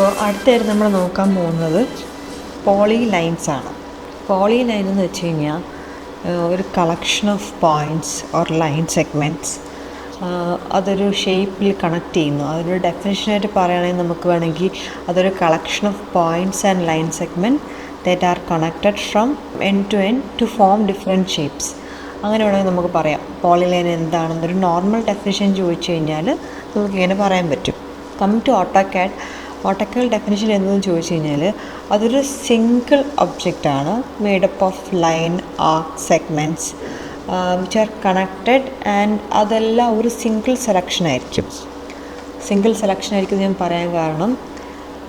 അപ്പോൾ അടുത്തായിട്ട് നമ്മൾ നോക്കാൻ പോകുന്നത് പോളി ലൈൻസ് ആണ്. പോളി ലൈൻ എന്ന് വെച്ച് കഴിഞ്ഞാൽ ഒരു collection of points or line segments അതൊരു ഷേപ്പിൽ കണക്ട് ചെയ്യുന്നു. അതൊരു ഡെഫിനിഷനായിട്ട് പറയുകയാണെങ്കിൽ നമുക്ക് വേണമെങ്കിൽ അതൊരു collection of points and line segment that are connected from end to end to form different shapes. അങ്ങനെ വേണമെങ്കിൽ നമുക്ക് പറയാം പോളി ലൈൻ എന്താണെന്നൊരു നോർമൽ ഡെഫിനിഷൻ ചോദിച്ചു കഴിഞ്ഞാൽ നമുക്കിങ്ങനെ പറയാൻ പറ്റും. കമ്മിങ് ടു ഓട്ടോക്കാഡ് ഡെഫിനിഷൻ എന്തെന്ന് ചോദിച്ചു കഴിഞ്ഞാൽ അതൊരു സിംഗിൾ ഒബ്ജക്റ്റാണ് made up of line arc segments which are connected and അതെല്ലാം ഒരു സിംഗിൾ സെലക്ഷൻ ആയിരിക്കും. ഞാൻ പറയാൻ കാരണം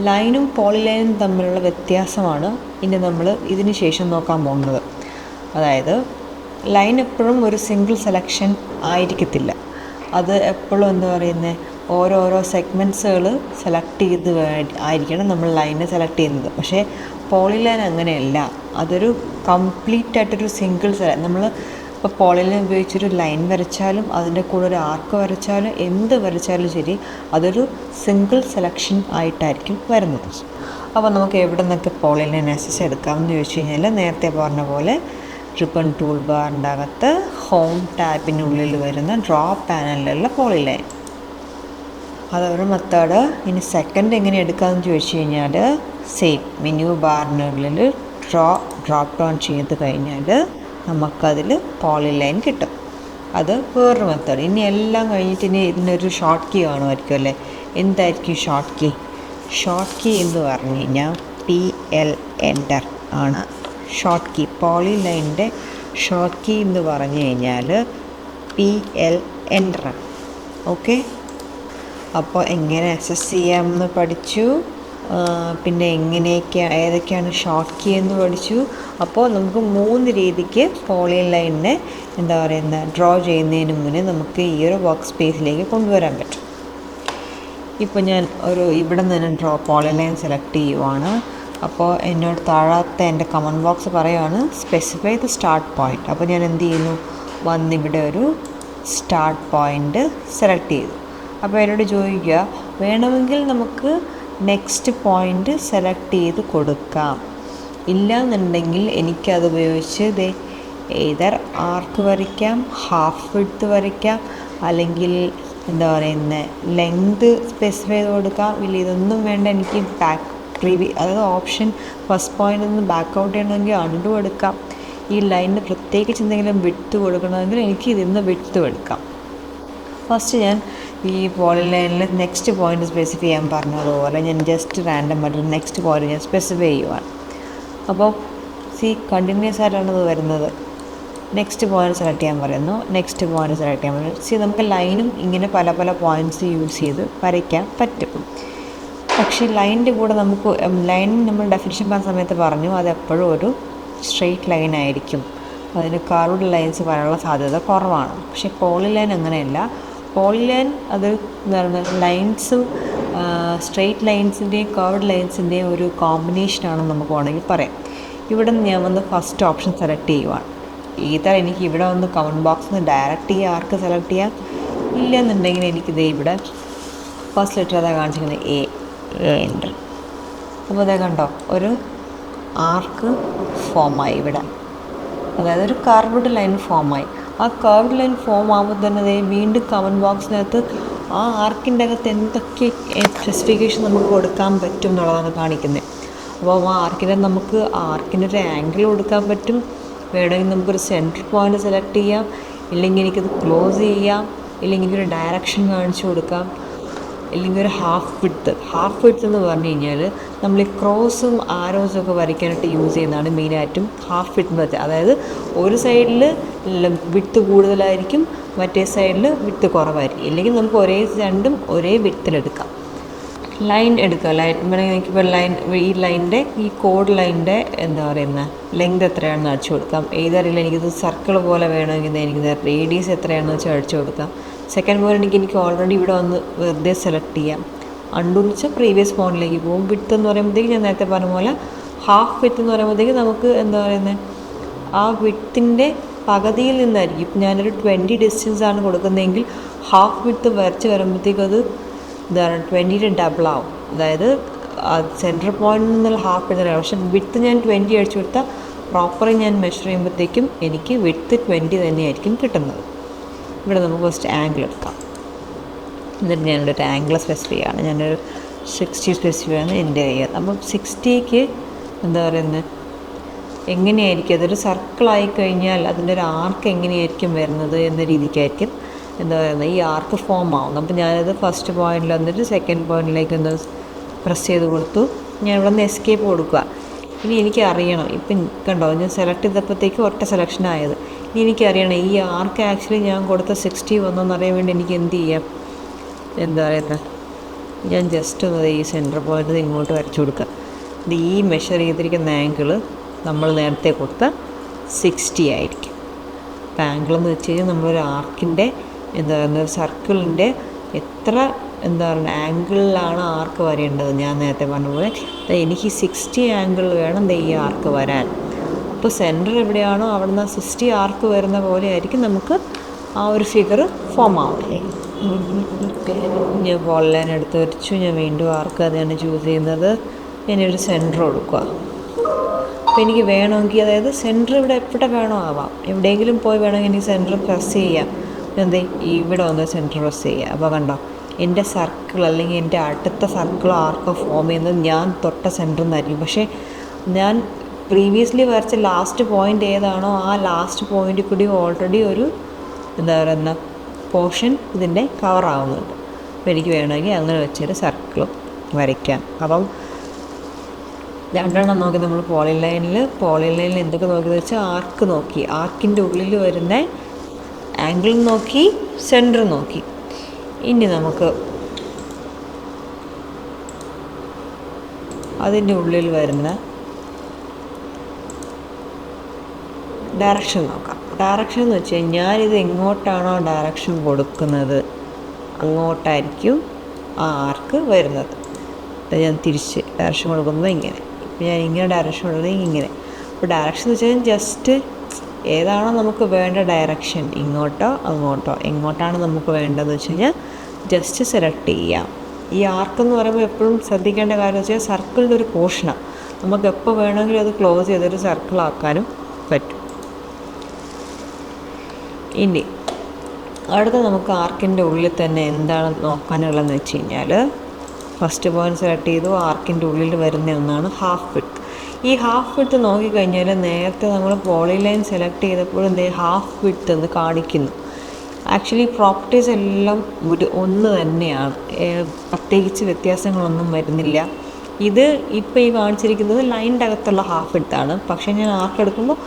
ലൈനും പോളി ലൈനും തമ്മിലുള്ള വ്യത്യാസമാണ് ഇനി നമ്മൾ ഇതിന് ശേഷം നോക്കാൻ പോകുന്നത്. അതായത് ലൈൻ എപ്പോഴും ഒരു സിംഗിൾ സെലക്ഷൻ ആയിരിക്കത്തില്ല. അത് എപ്പോഴും എന്താ പറയുന്നത്, ഓരോരോ സെഗ്മെൻറ്റ്സുകൾ സെലക്ട് ചെയ്ത് ആയിരിക്കണം നമ്മൾ ലൈനെ സെലക്ട് ചെയ്യുന്നത്. പക്ഷേ പോളി ലൈൻ അങ്ങനെയല്ല. അതൊരു കംപ്ലീറ്റ് ആയിട്ടൊരു സിംഗിൾ നമ്മൾ ഇപ്പോൾ പോളി ലൈൻ ഉപയോഗിച്ചൊരു ലൈൻ വരച്ചാലും അതിൻ്റെ കൂടെ ഒരു ആർക്ക് വരച്ചാലും എന്ത് വരച്ചാലും ശരി അതൊരു സിംഗിൾ സെലക്ഷൻ ആയിട്ടായിരിക്കും വരുന്നത്. അപ്പോൾ നമുക്ക് എവിടെ നിന്നൊക്കെ പോളി ലൈൻ ആക്സസ് എടുക്കാമെന്ന് ചോദിച്ചു കഴിഞ്ഞാൽ നേരത്തെ പറഞ്ഞ പോലെ റിബൺ ടൂൾ ബാറിൻ്റെ അകത്ത് ഹോം ടാബിനുള്ളിൽ വരുന്ന ഡ്രോ പാനലിലുള്ള പോളി ലൈൻ, അതൊരു മെത്തേഡ്. ഇനി സെക്കൻഡ് എങ്ങനെ എടുക്കാമെന്ന് ചോദിച്ചു കഴിഞ്ഞാൽ സെയിം മെനു ബാറിനുള്ളിൽ ഡ്രോപ്പ് ഡൗൺ ചെയ്ത് കഴിഞ്ഞാൽ നമുക്കതിൽ പോളി ലൈൻ കിട്ടും. അത് വേറൊരു മെത്തേഡ്. ഇനി എല്ലാം കഴിഞ്ഞിട്ട് ഇനി ഇതിനൊരു ഷോർട്ട് കീ കാണുമായിരിക്കും അല്ലേ. എന്തായിരിക്കും ഷോർട്ട് കീ എന്ന് പറഞ്ഞു കഴിഞ്ഞാൽ PL എൻ്റർ ആണ് ഷോർട്ട് കീ. പോളി ലൈനിൻ്റെ ഷോർട്ട് കീ എന്ന് പറഞ്ഞു കഴിഞ്ഞാൽ PL എൻ്റർ. ഓക്കെ, അപ്പോൾ എങ്ങനെ ആക്സസ് ചെയ്യാമെന്ന് പഠിച്ചു. പിന്നെ ഏതൊക്കെയാണ് ഷോർട്ട് കീ എന്ന് പഠിച്ചു. അപ്പോൾ നമുക്ക് 3 രീതിക്ക് പോളി ലൈനിനെ എന്താ പറയുന്നത് ഡ്രോ ചെയ്യുന്നതിന് മുന്നേ നമുക്ക് ഈ ഒരു വർക്ക് സ്പേസിലേക്ക് കൊണ്ടുവരാൻ പറ്റും. ഇപ്പോൾ ഞാൻ ഇവിടെ നിന്ന് പോളി ലൈൻ സെലക്ട് ചെയ്യുവാണ്. അപ്പോൾ എന്നോട് താഴത്തെ എൻ്റെ കമൻറ്റ് ബോക്സ് പറയുവാണ് സ്പെസിഫൈ ദ സ്റ്റാർട്ട് പോയിൻറ്റ്. അപ്പോൾ ഞാൻ എന്ത് ചെയ്യുന്നു, വന്നിവിടെ ഒരു സ്റ്റാർട്ട് പോയിൻറ്റ് സെലക്ട് ചെയ്തു. അപ്പോൾ എന്നോട് ചോദിക്കുക വേണമെങ്കിൽ നമുക്ക് നെക്സ്റ്റ് പോയിൻ്റ് സെലക്ട് ചെയ്ത് കൊടുക്കാം. ഇല്ലയെന്നുണ്ടെങ്കിൽ എനിക്കത് ഉപയോഗിച്ച് ഏതർ ആർക്ക് വരയ്ക്കാം, ഹാഫ് വിഡ്ത്ത് വരയ്ക്കാം, അല്ലെങ്കിൽ എന്താ പറയുന്നത് ലെങ്ത് സ്പെസിഫൈ ചെയ്ത് കൊടുക്കാം. ഇല്ല ഇതൊന്നും വേണ്ട, എനിക്ക് അതായത് ഓപ്ഷൻ ഫസ്റ്റ് പോയിൻ്റിൽ നിന്ന് ബാക്ക് ഔട്ട് ചെയ്യണമെങ്കിൽ അണ്ടു എടുക്കാം. ഈ ലൈനിന് പ്രത്യേകിച്ച് എന്തെങ്കിലും വിഡ്ത്ത് കൊടുക്കണമെങ്കിൽ എനിക്ക് ഇതിന്ന് വിഡ്ത്ത് എടുക്കാം. ഫസ്റ്റ് ഞാൻ ഈ പോളി ലൈനിൽ നെക്സ്റ്റ് പോയിൻ്റ് സ്പെസിഫൈ ചെയ്യാൻ പറഞ്ഞതുപോലെ ഞാൻ ജസ്റ്റ് റാൻഡം ആയിട്ട് നെക്സ്റ്റ് പോയിൻ്റ് ഞാൻ സ്പെസിഫൈ ചെയ്യുവാണ്. അപ്പോൾ കണ്ടിന്യൂസ് ആയിട്ടാണ് ഇത് വരുന്നത്. നെക്സ്റ്റ് പോയിൻ്റ് സെലക്ട് ചെയ്യാൻ പറയുന്നു, നെക്സ്റ്റ് പോയിൻ്റ് സെലക്ട് ചെയ്യാൻ പറയുന്നു. നമുക്ക് ലൈനും ഇങ്ങനെ പല പല പോയിൻറ്റ്സ് യൂസ് ചെയ്ത് വരയ്ക്കാൻ പറ്റും. പക്ഷേ ലൈനിൻ്റെ കൂടെ നമുക്ക് ലൈൻ നമ്മൾ ഡെഫിനിഷൻ പറഞ്ഞ സമയത്ത് പറഞ്ഞു അതെപ്പോഴും ഒരു സ്ട്രെയിറ്റ് ലൈൻ ആയിരിക്കും. അതിന് കർവ്ഡ് ലൈൻസ് വരാനുള്ള സാധ്യത കുറവാണ്. പക്ഷേ പോളി ലൈൻ അങ്ങനെയല്ല. പോളി ലൈൻ അത് എന്താ പറയുക ലൈൻസും സ്ട്രെയിറ്റ് ലൈൻസിൻ്റെയും കർവ്ഡ് ലൈൻസിൻ്റെയും ഒരു കോമ്പിനേഷനാണെന്ന് നമുക്ക് വേണമെങ്കിൽ പറയാം. ഇവിടെ നിന്ന് ഞാൻ വന്ന് ഫസ്റ്റ് ഓപ്ഷൻ സെലക്ട് ചെയ്യുവാണ്. എനിക്ക് ഇവിടെ വന്ന് കമൻറ്റ് ബോക്സിൽ നിന്ന് ഡയറക്റ്റ് ആർക്ക് സെലക്ട് ചെയ്യാം. ഇല്ലയെന്നുണ്ടെങ്കിൽ എനിക്കിത് ഇവിടെ ഫസ്റ്റ് ലെറ്റർ അതാ കാണിച്ചിരിക്കുന്നത് എ എൻ്റർ. അപ്പോൾ അതേ കണ്ടോ ഒരു ആർക്ക് ഫോമായി ഇവിടെ, അതായത് ഒരു കർവ്ഡ് ലൈൻ ഫോമായി. ആ കർവ്ഡ് ലൈൻ ഫോം ആകുമ്പോൾ തന്നെ വീണ്ടും കമൻറ്റ് ബോക്സിനകത്ത് ആ ആർക്കിൻ്റെ അകത്ത് എന്തൊക്കെ സ്പെസിഫിക്കേഷൻ നമുക്ക് കൊടുക്കാൻ പറ്റും എന്നുള്ളതാണ് കാണിക്കുന്നത്. അപ്പോൾ ആ ആർക്കിനൊരു ആംഗിൾ കൊടുക്കാൻ പറ്റും. വേണമെങ്കിൽ നമുക്കൊരു സെൻറ്റർ പോയിൻ്റ് സെലക്ട് ചെയ്യാം, ഇല്ലെങ്കിൽ എനിക്കത് ക്ലോസ് ചെയ്യാം, ഇല്ലെങ്കിൽ എനിക്കൊരു ഡയറക്ഷൻ കാണിച്ചു കൊടുക്കാം, ഇല്ലെങ്കിൽ ഒരു ഹാഫ് വിഡ്ത്ത് എന്ന് പറഞ്ഞു കഴിഞ്ഞാൽ നമ്മൾ ഈ ക്രോസും ആരോസും ഒക്കെ വരയ്ക്കാനായിട്ട് യൂസ് ചെയ്യുന്നതാണ് മെയിനായിട്ടും ഹാഫ് വിഡ്ത്ത് എന്ന് വെച്ചാൽ. അതായത് ഒരു സൈഡിൽ വിഡ്ത്ത് കൂടുതലായിരിക്കും, മറ്റേ സൈഡിൽ വിഡ്ത്ത് കുറവായിരിക്കും. ഇല്ലെങ്കിൽ നമുക്ക് രണ്ടും ഒരേ വിഡ്ത്തിലെടുക്കാം. ലൈൻ എടുക്കുക. എനിക്കിപ്പോൾ ഈ ലൈനിൻ്റെ ഈ കോഡ് ലൈനിൻ്റെ എന്താ പറയുന്നത് ലെങ്ത് എത്രയാണെന്ന് അടിച്ചു കൊടുക്കാം. ഏതറിയില്ല എനിക്കിത് സർക്കിൾ പോലെ വേണമെങ്കിൽ എനിക്കിത് റേഡിയസ് എത്രയാണെന്ന് വെച്ചാൽ അടിച്ചു കൊടുക്കാം. സെക്കൻഡ് പോയിൻ്റ് എനിക്ക് ഓൾറെഡി ഇവിടെ വന്ന് വെറുതെ സെലക്ട് ചെയ്യാം. അണ്ടെന്ന് വെച്ചാൽ പ്രീവിയസ് പോയിന്റിലേക്ക് പോകും. വിഡ്ത്ത് എന്ന് പറയുമ്പോഴത്തേക്ക് ഞാൻ നേരത്തെ പറഞ്ഞ പോലെ ഹാഫ് വിഡ്ത്ത് എന്ന് പറയുമ്പോഴത്തേക്ക് നമുക്ക് എന്താ പറയുന്നത് ആ വിഡ്ത്തിൻ്റെ പകുതിയിൽ നിന്നായിരിക്കും. ഇപ്പം ഞാനൊരു 20 ഡിസ്റ്റൻസാണ് കൊടുക്കുന്നതെങ്കിൽ ഹാഫ് വിഡ്ത്ത് വരച്ച് വരുമ്പോഴത്തേക്കും അത് എന്താണ് 20 ഡബിൾ ആവും. അതായത് സെൻറ്റർ പോയിൻറ്റിൽ നിന്നുള്ള ഹാഫ് വിഡ്ത്ത്, പക്ഷേ വിഡ്ത്ത് ഞാൻ 20 അടിച്ചു കൊടുത്താൽ പ്രോപ്പറായി ഞാൻ മെഷർ ചെയ്യുമ്പോഴത്തേക്കും എനിക്ക് വിഡ്ത്ത് 20 തന്നെയായിരിക്കും കിട്ടുന്നത്. ഇവിടെ നമുക്ക് ഫസ്റ്റ് ആംഗിൾ എടുക്കാം. എന്നിട്ട് ഞാനിവിടെ ഒരു ആംഗിൾ സ്പെസിഫൈ ആണ്. ഞാനൊരു 60 സ്പെസിഫൈ ആണ് എൻ്റെ കയ്യിൽ. അപ്പം 60ക്ക് എന്താ പറയുന്നത്, എങ്ങനെയായിരിക്കും അതൊരു സർക്കിളായി കഴിഞ്ഞാൽ അതിൻ്റെ ഒരു ആർക്ക് എങ്ങനെയായിരിക്കും വരുന്നത് എന്ന രീതിക്കായിരിക്കും എന്താ പറയുന്നത് ഈ ആർക്ക് ഫോം ആവും. അപ്പോൾ ഞാനത് ഫസ്റ്റ് പോയിന്റിൽ വന്നിട്ട് സെക്കൻഡ് പോയിന്റിലേക്ക് ഒന്ന് പ്രസ് ചെയ്ത് കൊടുത്തു. ഞാൻ ഇവിടെ നിന്ന് എസ്കേപ്പ് കൊടുക്കുക. ഇനി എനിക്ക് അറിയണം, ഇപ്പം കണ്ടോ ഞാൻ സെലക്ട് ചെയ്തപ്പോഴത്തേക്ക് ഒറ്റ സെലക്ഷൻ ആയത്. ഇനി എനിക്കറിയണം ഈ ആർക്ക് ആക്ച്വലി ഞാൻ കൊടുത്ത 60 വന്നോന്നറിയാൻ വേണ്ടി എനിക്ക് എന്ത് ചെയ്യാം, എന്താ പറയുന്നത്, ഞാൻ ജസ്റ്റ് ഒന്ന് ഈ സെൻറ്റർ പോയിന്റ് ഇങ്ങോട്ട് വരച്ചു കൊടുക്കുക. ഇത് ഈ മെഷർ ചെയ്തിരിക്കുന്ന ആംഗിൾ നമ്മൾ നേരത്തെ കൊടുത്ത 60 ആയിരിക്കും. അപ്പം ആംഗിൾ എന്ന് വെച്ച് കഴിഞ്ഞാൽ നമ്മളൊരു ആർക്കിൻ്റെ എന്താ പറയുന്നത് ഒരു സർക്കിളിൻ്റെ എത്ര എന്താ പറയുക ആംഗിളിലാണ് ആർക്ക് വരേണ്ടത്. ഞാൻ നേരത്തെ പറഞ്ഞ പോലെ എനിക്ക് 60 ആംഗിൾ വേണം ഈ ആർക്ക് വരാൻ. അപ്പോൾ സെൻറ്റർ എവിടെയാണോ അവിടെ നിന്ന് 60 ആർക്ക് വരുന്ന പോലെ ആയിരിക്കും നമുക്ക് ആ ഒരു ഫിഗർ ഫോം ആവില്ലേ. ഞാൻ വോൾ ലൈൻ എടുത്ത് വരച്ചു. ഞാൻ വീണ്ടും ആർക്ക് അതാണ് ചൂസ് ചെയ്യുന്നത്. ഞാനൊരു സെൻറ്റർ കൊടുക്കുക. അപ്പോൾ എനിക്ക് വേണമെങ്കിൽ അതായത് സെൻറ്റർ ഇവിടെ എവിടെ വേണോ ആവാം, എവിടെയെങ്കിലും പോയി വേണമെങ്കിൽ എനിക്ക് സെൻറ്റർ പ്രസ് ചെയ്യാം. എന്തേ ഇവിടെ വന്ന് സെൻറ്റർ പ്രസ് ചെയ്യുക. അപ്പോൾ കണ്ടോ എൻ്റെ സർക്കിൾ അല്ലെങ്കിൽ എൻ്റെ അടുത്ത സർക്കിൾ ആർക്ക് ഫോം ചെയ്യുന്നത് ഞാൻ തൊട്ട സെൻറ്ററിൽ നിന്നായിരിക്കും. പക്ഷേ ഞാൻ പ്രീവിയസ്ലി വരച്ച ലാസ്റ്റ് പോയിൻ്റ് ഏതാണോ ആ ലാസ്റ്റ് പോയിൻ്റിൽ കൂടി ഓൾറെഡി ഒരു എന്താ പറയുന്ന പോർഷൻ ഇതിൻ്റെ കവറാവുന്നുണ്ട്. അപ്പോൾ എനിക്ക് വേണമെങ്കിൽ അങ്ങനെ വെച്ചൊരു സർക്കിളും വരയ്ക്കാം. അപ്പം രണ്ടെണ്ണം നോക്കി നമ്മൾ പോളിലൈനിൽ എന്തൊക്കെ നോക്കിയെന്ന് വെച്ചാൽ ആർക്ക് നോക്കി, ആർക്കിൻ്റെ ഉള്ളിൽ വരുന്ന ആംഗിൾ നോക്കി, സെൻറ്റർ നോക്കി. ഇനി നമുക്ക് അതിൻ്റെ ഉള്ളിൽ വരുന്ന ഡയറക്ഷൻ നോക്കാം. ഡയറക്ഷൻ എന്ന് വെച്ച് കഴിഞ്ഞാൽ ഞാനിത് എങ്ങോട്ടാണോ ഡയറക്ഷൻ കൊടുക്കുന്നത് അങ്ങോട്ടായിരിക്കും ആ ആർക്ക് വരുന്നത്. ഞാൻ തിരിച്ച് ഡയറക്ഷൻ കൊടുക്കുന്നത് ഇങ്ങനെ, ഇപ്പോൾ ഞാൻ ഇങ്ങനെ ഡയറക്ഷൻ കൊടുക്കുന്നത് ഇങ്ങനെ. അപ്പോൾ ഡയറക്ഷൻ എന്ന് വെച്ചാൽ ജസ്റ്റ് ഏതാണോ നമുക്ക് വേണ്ട ഡയറക്ഷൻ, ഇങ്ങോട്ടോ അങ്ങോട്ടോ എങ്ങോട്ടാണ് നമുക്ക് വേണ്ടതെന്ന് വെച്ച് കഴിഞ്ഞാൽ ജസ്റ്റ് സെലക്ട് ചെയ്യാം. ഈ ആർക്ക് എന്ന് പറയുമ്പോൾ എപ്പോഴും ശ്രദ്ധിക്കേണ്ട കാര്യം വെച്ചാൽ സർക്കിളിൻ്റെ ഒരു പോർഷനാണ്. നമുക്ക് എപ്പോൾ വേണമെങ്കിലും അത് ക്ലോസ് ചെയ്തൊരു സർക്കിളാക്കാനും പറ്റും. ഇനി അടുത്ത നമുക്ക് ആർക്കിൻ്റെ ഉള്ളിൽ തന്നെ എന്താണ് നോക്കാനുള്ളതെന്ന് വെച്ച് കഴിഞ്ഞാൽ ഫസ്റ്റ് പോയിന്റ് സെലക്ട് ചെയ്തു. ആർക്കിൻ്റെ ഉള്ളിൽ വരുന്ന ഒന്നാണ് ഹാഫ് വിഡ്ത്ത്. ഈ ഹാഫ് വിഡ്ത്ത് നോക്കിക്കഴിഞ്ഞാൽ നേരത്തെ നമ്മൾ പോളിലൈൻ സെലക്ട് ചെയ്തപ്പോൾ ഹാഫ് വിഡ്ത്ത് എന്ന് കാണിക്കുന്നു. ആക്ച്വലി പ്രോപ്പർട്ടീസ് എല്ലാം ഒന്ന് തന്നെയാണ്, പ്രത്യേകിച്ച് വ്യത്യാസങ്ങളൊന്നും വരുന്നില്ല. ഇത് ഇപ്പോൾ ഈ കാണിച്ചിരിക്കുന്നത് ലൈനിൻ്റെ അകത്തുള്ള ഹാഫ് വിഡ്ത്താണ്. പക്ഷേ ഞാൻ ആർക്ക് എടുക്കുമ്പോൾ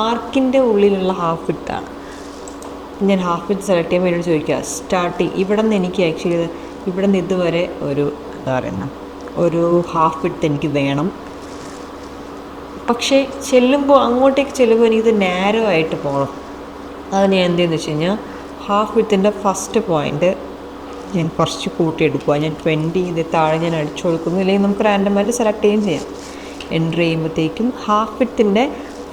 ആർക്കിൻ്റെ ഉള്ളിലുള്ള ഹാഫ് വിഡ്ത്താണ്. ഞാൻ ഹാഫ് വിഡ്ത്ത് സെലക്ട് ചെയ്യുമ്പോൾ എന്നോട് ചോദിക്കുക സ്റ്റാർട്ടിങ് ഇവിടെ നിന്ന് എനിക്ക് ആക്ച്വലി ഇവിടെ നിന്ന് ഇതുവരെ ഒരു എന്താ പറയുന്ന ഒരു ഹാഫ് വിഡ്ത്ത് എനിക്ക് വേണം. പക്ഷേ അങ്ങോട്ടേക്ക് ചെല്ലുമ്പോൾ എനിക്കിത് നാരോ ആയിട്ട് പോകണം. അത് ഞാൻ എന്തെന്ന് വെച്ച് കഴിഞ്ഞാൽ ഹാഫ് വിഡ്ത്തിൻ്റെ ഫസ്റ്റ് പോയിൻ്റ് ഞാൻ കുറച്ച് കൂട്ടിയെടുക്കുക. ഞാൻ 20 ഇത് താഴെ ഞാൻ അടിച്ചു കൊടുക്കുന്നു. ഇല്ലെങ്കിൽ നമുക്ക് റാൻഡമായിട്ട് സെലക്ട് ചെയ്യുകയും ചെയ്യാം. എൻ്റർ ചെയ്യുമ്പോഴത്തേക്കും ഹാഫ് വിഡ്ത്തിൻ്റെ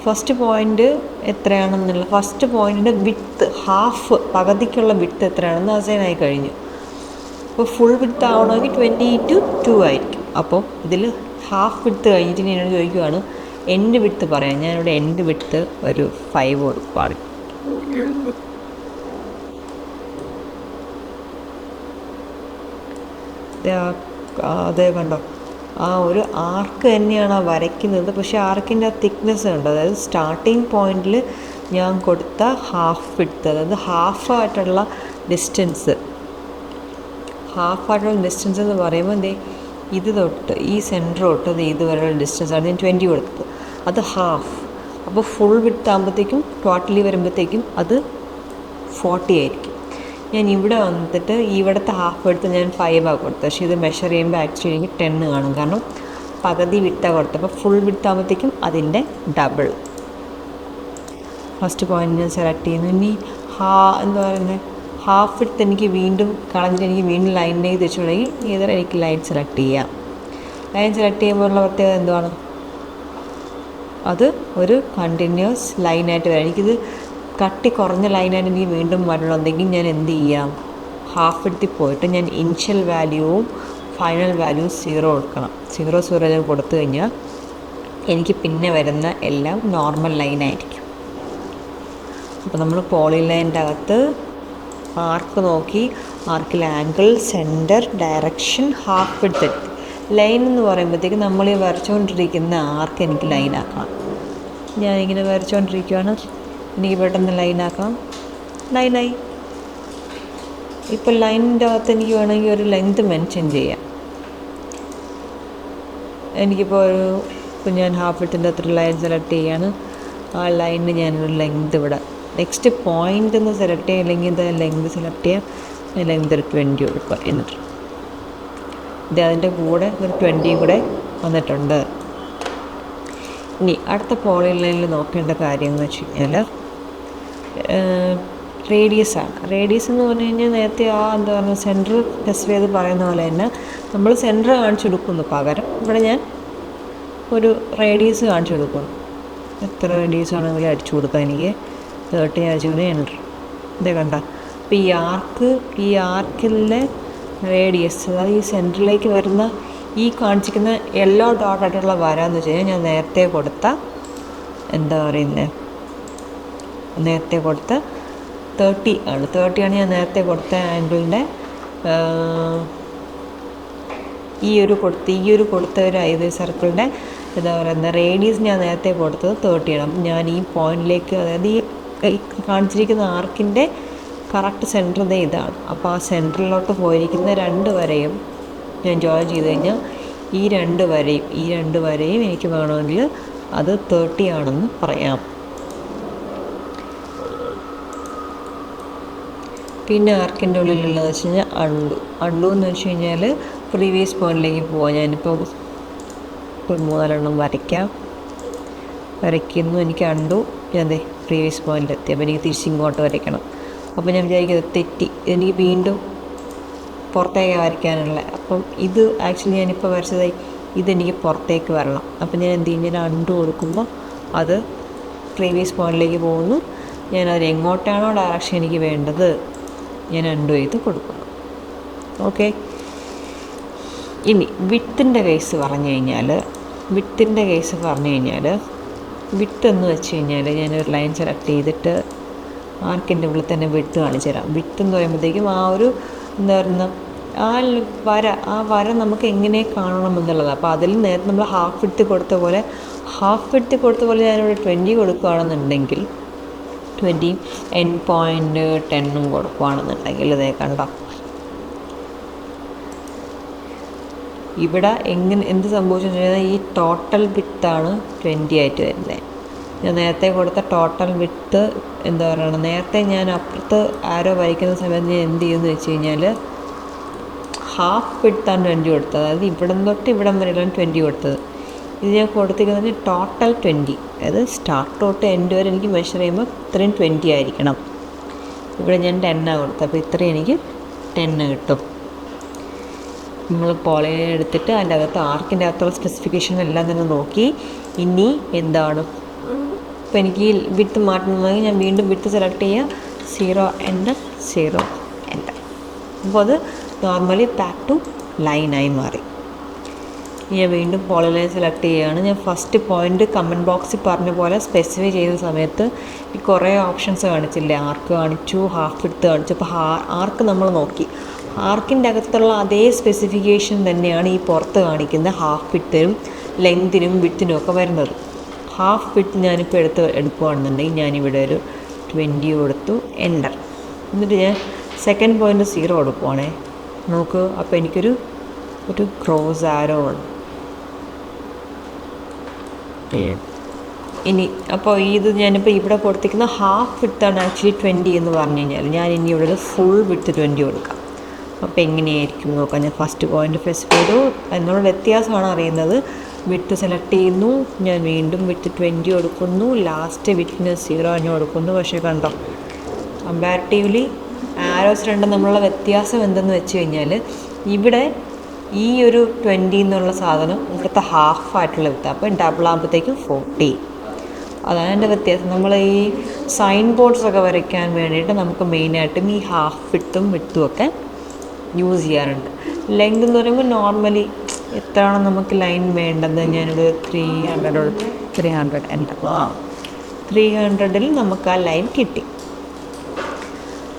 ഫസ്റ്റ് പോയിൻ്റ് എത്രയാണെന്നുള്ള ഫസ്റ്റ് പോയിൻറ്റിൻ്റെ വിഡ്ത്ത് ഹാഫ് പകുതിക്കുള്ള വിഡ്ത്ത് എത്രയാണെന്ന് അസൈൻ ആയി കഴിഞ്ഞു. അപ്പോൾ ഫുൾ വിഡ്ത്ത് ആവണമെങ്കിൽ 20:2 ആയിരിക്കും. അപ്പോൾ ഇതിൽ ഹാഫ് വിഡ്ത്ത് കഴിഞ്ഞിട്ട് എന്നോട് ചോദിക്കുകയാണ് എൻഡ് വിഡ്ത്ത് പറയാം. ഞാനിവിടെ എൻഡ് വിഡ്ത്ത് ഒരു 5 കൊടുക്കുകയാണ്. അതേ കണ്ടോ ആ ഒരു ആർക്ക് തന്നെയാണ് ആ വരയ്ക്കുന്നത്. പക്ഷേ ആർക്കിൻ്റെ ആ തിക്നെസ് ഉണ്ട്. അതായത് സ്റ്റാർട്ടിങ് പോയിന്റിൽ ഞാൻ കൊടുത്ത ഹാഫ് വിഡ്ത്ത്, അതായത് ഹാഫായിട്ടുള്ള ഡിസ്റ്റൻസ് എന്ന് പറയുമ്പോൾ ഇത് തൊട്ട് ഈ സെൻറ്റർ തൊട്ട് ഇതുവരെയുള്ള ഡിസ്റ്റൻസാണ് ഞാൻ 20 കൊടുത്തത്. അത് ഹാഫ്. അപ്പോൾ ഫുൾ വിഡ്ത്ത് ആകുമ്പോഴത്തേക്കും ടോട്ടലി വരുമ്പോഴത്തേക്കും അത് 40 ആയിരിക്കും. ഞാൻ ഇവിടെ വന്നിട്ട് ഇവിടുത്തെ ഹാഫ് വിഡ്ത്ത് ഞാൻ 5 കൊടുത്തത്. പക്ഷേ ഇത് മെഷർ ചെയ്യുമ്പോൾ ആക്ച്വലി എനിക്ക് 10 കാണും. കാരണം പകുതി വിഡ്ത്താണ് കൊടുത്തത്. അപ്പോൾ ഫുൾ വിഡ്ത്ത് ആകുമ്പോഴത്തേക്കും അതിൻ്റെ ഡബിൾ. ഫസ്റ്റ് പോയിന്റ് ഞാൻ സെലക്ട് ചെയ്യുന്നു. ഇനി എന്താ പറയുന്നത് ഹാഫ് വിഡ്ത്ത് എനിക്ക് വീണ്ടും കളഞ്ഞിട്ട് എനിക്ക് വീണ്ടും ലൈനിലേക്ക് തിരിച്ചുകൊണ്ടെങ്കിൽ ഏതൊരു എനിക്ക് ലൈൻ സെലക്ട് ചെയ്യാം. ലൈൻ സെലക്ട് ചെയ്യുമ്പോഴുള്ള പ്രത്യേകത എന്തുവാണ്, അത് ഒരു കണ്ടിന്യൂസ് ലൈനായിട്ട് വരാം. എനിക്കിത് കട്ടി കുറഞ്ഞ ലൈനായിട്ട് എനിക്ക് വീണ്ടും വരണമെന്നുണ്ടെങ്കിൽ ഞാൻ എന്ത് ചെയ്യാം, ഹാഫ് വിഡ്ത്തിൽ പോയിട്ട് ഞാൻ ഇനിഷ്യൽ വാല്യൂവും ഫൈനൽ വാല്യൂ 0 കൊടുക്കണം. 0 ഞാൻ കൊടുത്തു കഴിഞ്ഞാൽ എനിക്ക് പിന്നെ വരുന്ന എല്ലാം നോർമൽ ലൈനായിരിക്കും. അപ്പോൾ നമ്മൾ പോളിലൈൻ്റെ അകത്ത് ആർക്ക് നോക്കി, ആർക്കിൽ angle, centre, direction, half width. Line എന്ന് പറയുമ്പോഴത്തേക്ക് നമ്മൾ ഈ വരച്ചുകൊണ്ടിരിക്കുന്ന ആർക്ക് എനിക്ക് ലൈനാക്കണം. ഞാനിങ്ങനെ വരച്ചുകൊണ്ടിരിക്കുകയാണ്, എനിക്ക് പെട്ടെന്ന് ലൈനാക്കാം, ലൈനായി. ഇപ്പോൾ ലൈനിൻ്റെ അകത്ത് എനിക്ക് വേണമെങ്കിൽ ഒരു ലെങ്ത് മെൻഷൻ ചെയ്യാം. എനിക്കിപ്പോൾ ഇപ്പോൾ ഞാൻ ഹാഫ് വിഡ്ത്തിൻ്റെ അത്ര ലൈൻ സെലക്ട് ചെയ്യാണ്. ആ ലൈനിന് ഞാനൊരു ലെങ്ത് ഇവിടെ നെക്സ്റ്റ് പോയിൻ്റ് ഒന്ന് സെലക്ട് ചെയ്യുക, അല്ലെങ്കിൽ ഇത് ലെങ്ത് സെലക്ട് ചെയ്യുക, ലെങ്ത് ഒരു 20 കൊടുക്കുക. എന്നിട്ട് ഇത് അതിൻ്റെ കൂടെ ഒരു 20 കൂടെ വന്നിട്ടുണ്ട്. ഇനി അടുത്ത പോളിലൈനിൽ നോക്കേണ്ട കാര്യം എന്ന് വെച്ച് കഴിഞ്ഞാൽ റേഡിയസാണ്. റേഡിയസ് എന്ന് പറഞ്ഞു കഴിഞ്ഞാൽ നേരത്തെ എന്താ പറയുക സെൻറ്റർ സ്പെസിഫൈ ചെയ്ത് പറയുന്ന പോലെ തന്നെ നമ്മൾ സെൻറ്റർ കാണിച്ചു കൊടുക്കുന്നു, പകരം ഇവിടെ ഞാൻ ഒരു റേഡിയസ് കാണിച്ചു കൊടുക്കുന്നു. എത്ര റേഡിയസ് ആണെങ്കിലും അടിച്ചു കൊടുക്കാം. എനിക്ക് 30 അടിച്ചു എൻ്റർ. ഇതേ കണ്ട. അപ്പോൾ ഈ ആർക്കിലെ റേഡിയസ്, അതായത് ഈ സെൻറ്ററിലേക്ക് വരുന്ന ഈ കാണിച്ചിരിക്കുന്ന യെല്ലോ ഡോട്ടായിട്ടുള്ള വര എന്ന് വെച്ച് കഴിഞ്ഞാൽ ഞാൻ നേരത്തെ കൊടുത്ത എന്താ പറയുന്നത്, നേരത്തെ കൊടുത്ത 30 ആണ്. 30 ആണ് ഞാൻ നേരത്തെ കൊടുത്ത ആംഗിളിൻ്റെ ഈ ഒരു കൊടുത്ത ഒരു ഐത് സർക്കിളിൻ്റെ എന്താ പറയുക റേഡിയസ് ഞാൻ നേരത്തെ കൊടുത്തത് 30 ആണ്. അപ്പം ഞാൻ ഈ പോയിന്റിലേക്ക്, അതായത് ഈ കാണിച്ചിരിക്കുന്ന ആർക്കിൻ്റെ കറക്റ്റ് സെൻറ്റർ ഇതാണ്. അപ്പോൾ ആ സെൻറ്ററിലോട്ട് പോയിരിക്കുന്ന 2 വരയും ഞാൻ ജോയിൻ ചെയ്ത് കഴിഞ്ഞാൽ ഈ 2 വരയും എനിക്ക് വേണമെങ്കിൽ അത് 30 ആണെന്ന് പറയാം. പിന്നെ ആർക്കിൻ്റെ ഉള്ളിലുള്ളത് വെച്ച് കഴിഞ്ഞാൽ അണ്ടു എന്ന് വെച്ച് കഴിഞ്ഞാൽ പ്രീവിയസ് പോയിന്റിലേക്ക് പോവാം. ഞാനിപ്പോൾ 3-4 വരയ്ക്കുന്നു. എനിക്ക് അണ്ടു ഞാൻ പ്രീവിയസ് പോയിന്റിലെത്തി. അപ്പോൾ എനിക്ക് തിരിച്ചിങ്ങോട്ട് വരയ്ക്കണം. അപ്പോൾ ഞാൻ വിചാരിക്കുന്നത് തെറ്റി, എനിക്ക് വീണ്ടും പുറത്തേക്ക് വരയ്ക്കാനുള്ള. അപ്പം ഇത് ആക്ച്വലി ഞാനിപ്പോൾ വരച്ചതായി ഇതെനിക്ക് പുറത്തേക്ക് വരണം. അപ്പം ഞാൻ എന്ത് ചെയ്യും, ഞാൻ അണ്ടു കൊടുക്കുമ്പോൾ അത് പ്രീവിയസ് പോയിന്റിലേക്ക് പോകുന്നു. ഞാൻ അതിൽ എങ്ങോട്ടാണോ ഡയറക്ഷൻ എനിക്ക് വേണ്ടത് ഞാൻ അണ്ടു ചെയ്ത് കൊടുക്കുന്നു. ഓക്കെ. ഇനി വിത്തിൻ്റെ കേസ് പറഞ്ഞു കഴിഞ്ഞാൽ വിത്ത് എന്ന് വെച്ച് കഴിഞ്ഞാൽ ഞാനൊരു ലൈൻ സെലക്ട് ചെയ്തിട്ട് ആർക്കിൻ്റെ ഉള്ളിൽ തന്നെ വിത്ത് കാണിച്ചു തരാം. വിത്ത് എന്ന് പറയുമ്പോഴത്തേക്കും ആ ഒരു എന്താ പറയുന്ന ആ വര നമുക്ക് എങ്ങനെ കാണണം എന്നുള്ളത്. അപ്പോൾ അതിൽ നേരത്തെ നമ്മൾ ഹാഫ് വിഡ്ത്ത് കൊടുത്ത പോലെ ഞാനിവിടെ 20 കൊടുക്കുകയാണെന്നുണ്ടെങ്കിൽ 20 എൻഡ് പോയിൻ്റ് 10 കൊടുക്കുകയാണെന്നുണ്ടെങ്കിൽ ഇതേ കണ്ടോ, ഇവിടെ എന്ത് സംഭവിച്ചെന്ന് കഴിഞ്ഞാൽ ഈ ടോട്ടൽ വിത്താണ് 20 ആയിട്ട് വരുന്നത്. ഞാൻ നേരത്തെ കൊടുത്ത ടോട്ടൽ വിത്ത് എന്താ പറയുക, നേരത്തെ ഞാൻ അപ്പുറത്ത് ആരോ വരയ്ക്കുന്ന സമയത്ത് ഞാൻ എന്ത് ചെയ്യുമെന്ന് വെച്ച് കഴിഞ്ഞാൽ ഹാഫ് വിത്താണ് 20 കൊടുത്തത്. അതായത് ഇവിടം തൊട്ട് ഇവിടം വരെയാണ് 20 കൊടുത്തത്. ഇത് ഞാൻ കൊടുത്തിരിക്കുന്നത് ടോട്ടൽ 20, അതായത് സ്റ്റാർട്ട് തൊട്ട് എൻഡ് വരെ എനിക്ക് മെഷർ ചെയ്യുമ്പോൾ ഇത്രയും 20 ആയിരിക്കണം. ഇവിടെ ഞാൻ 10 കൊടുത്തത്, അപ്പോൾ ഇത്രയും എനിക്ക് 10 കിട്ടും. നമ്മൾ പോളിലൈൻ എടുത്തിട്ട് അതിൻ്റെ അകത്ത് ആർക്കിൻ്റെ അകത്തുള്ള സ്പെസിഫിക്കേഷൻ എല്ലാം തന്നെ നോക്കി. ഇനി എന്താണ് ഇപ്പോൾ എനിക്ക് വിത്ത് മാറ്റണമെങ്കിൽ ഞാൻ വീണ്ടും വിത്ത് സെലക്ട് ചെയ്യുക, 0 എൻ്റർ. അപ്പോൾ അത് നോർമലി ബാക്ക് ടു ലൈനായി മാറി. ഞാൻ വീണ്ടും പോളിലൈൻ സെലക്ട് ചെയ്യുകയാണ്. ഞാൻ ഫസ്റ്റ് പോയിൻ്റ് കമൻറ്റ് ബോക്സിൽ പറഞ്ഞ പോലെ സ്പെസിഫൈ ചെയ്ത സമയത്ത് ഈ കുറേ ഓപ്ഷൻസ് കാണിച്ചില്ലേ, ആർക്ക് കാണിച്ചു, ഹാഫ് വിഡ്ത്ത് കാണിച്ചു. അപ്പോൾ ആർക്ക് നമ്മൾ നോക്കി, ആർക്കിൻ്റെ അകത്തുള്ള അതേ സ്പെസിഫിക്കേഷൻ തന്നെയാണ് ഈ പുറത്ത് കാണിക്കുന്ന ഹാഫ് വിഡ്ത്തിനും ലെങ്തിനും വിഡ്ത്തിനും ഒക്കെ വരുന്നത്. ഹാഫ് വിഡ്ത്ത് ഞാനിപ്പോൾ എടുക്കുകയാണെന്നുണ്ടെങ്കിൽ ഞാനിവിടെ ഒരു 20 കൊടുത്തു, എൻ്റർ. എന്നിട്ട് ഞാൻ സെക്കൻഡ് പോയിൻ്റ് 0 കൊടുക്കുവാണേ, നോക്ക്. അപ്പോൾ എനിക്കൊരു ക്രോസ് ആരോ ഉണ്ട്. ഇനി അപ്പോൾ ഞാനിപ്പോൾ ഇവിടെ കൊടുത്തിരിക്കുന്ന ഹാഫ് വിഡ്ത്താണ് ആക്ച്വലി 20 എന്ന് പറഞ്ഞു കഴിഞ്ഞാൽ ഞാൻ ഇനി ഇവിടെ ഫുൾ വിഡ്ത്ത് 20 കൊടുക്കാം. അപ്പോൾ എങ്ങനെയായിരിക്കും നോക്കാം. ഞാൻ ഫസ്റ്റ് പോയിൻ്റ് സ്പെസിഫൈ ചെയ്തു, എന്നുള്ള വ്യത്യാസമാണ് അറിയുന്നത്. വിഡ്ത്ത് സെലക്ട് ചെയ്യുന്നു, ഞാൻ വീണ്ടും വിഡ്ത്ത് 20 കൊടുക്കുന്നു, ലാസ്റ്റ് വിഡ്ത്തിന് 0 തന്നെ കൊടുക്കുന്നു. പക്ഷേ കണ്ടോ, കമ്പാരിറ്റീവ്ലി ആരോസ് രണ്ടും തമ്മിലുള്ള വ്യത്യാസം എന്തെന്ന് വെച്ച് കഴിഞ്ഞാൽ ഇവിടെ ഈ ഒരു 20 എന്നുള്ള സാധനം ഇവിടുത്തെ ഹാഫായിട്ടുള്ള വിത്ത്, അപ്പോൾ ഡബിൾ ആകുമ്പോഴത്തേക്കും 40. അതാണ് എൻ്റെ വ്യത്യാസം. നമ്മൾ ഈ സൈൻ ബോർഡ്സൊക്കെ വരയ്ക്കാൻ വേണ്ടിയിട്ട് നമുക്ക് മെയിനായിട്ടും ഈ ഹാഫ് വിത്തും ഒക്കെ യൂസ് ചെയ്യാറുണ്ട്. ലെങ്ത് എന്ന് പറയുമ്പോൾ നോർമലി എത്രയാണ് നമുക്ക് ലൈൻ വേണ്ടത്, ഞാനൊരു 300 എൻ്റെ 300ൽ നമുക്ക് ആ ലൈൻ കിട്ടി.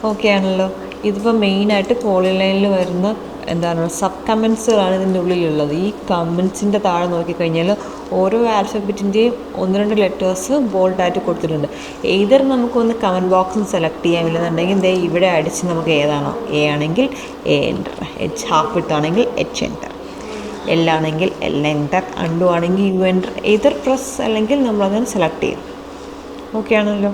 ഓക്കെ ആണല്ലോ. ഇതിപ്പോൾ മെയിനായിട്ട് പോളി ലൈനിൽ വരുന്ന എന്താണ് സബ് കമൻസുകളാണ് ഇതിൻ്റെ ഉള്ളിലുള്ളത്. ഈ കമൻസിൻ്റെ താഴെ നോക്കിക്കഴിഞ്ഞാൽ ഓരോ ആൽഫബറ്റിൻ്റെയും 1-2 ലെറ്റേഴ്സ് ബോൾഡായിട്ട് കൊടുത്തിട്ടുണ്ട്. ഏതൊരു നമുക്കൊന്ന് കമൻറ്റ് ബോക്സും സെലക്ട് ചെയ്യാമില്ലെന്നുണ്ടെങ്കിൽ ദേ ഇവിടെ അടിച്ച് നമുക്ക് ഏതാണോ, എ ആണെങ്കിൽ എ എൻ്റർ, എച്ച് ഹാഫ് വിട്ടാണെങ്കിൽ എച്ച് എൻ്റർ, എൽ ആണെങ്കിൽ എൽ എൻ്റർ, അണ്ടു ആണെങ്കിൽ യു എൻ്റർ, ഏതൊരു പ്രസ് അല്ലെങ്കിൽ നമ്മളതിനെ സെലക്ട് ചെയ്യും. ഓക്കെ ആണല്ലോ.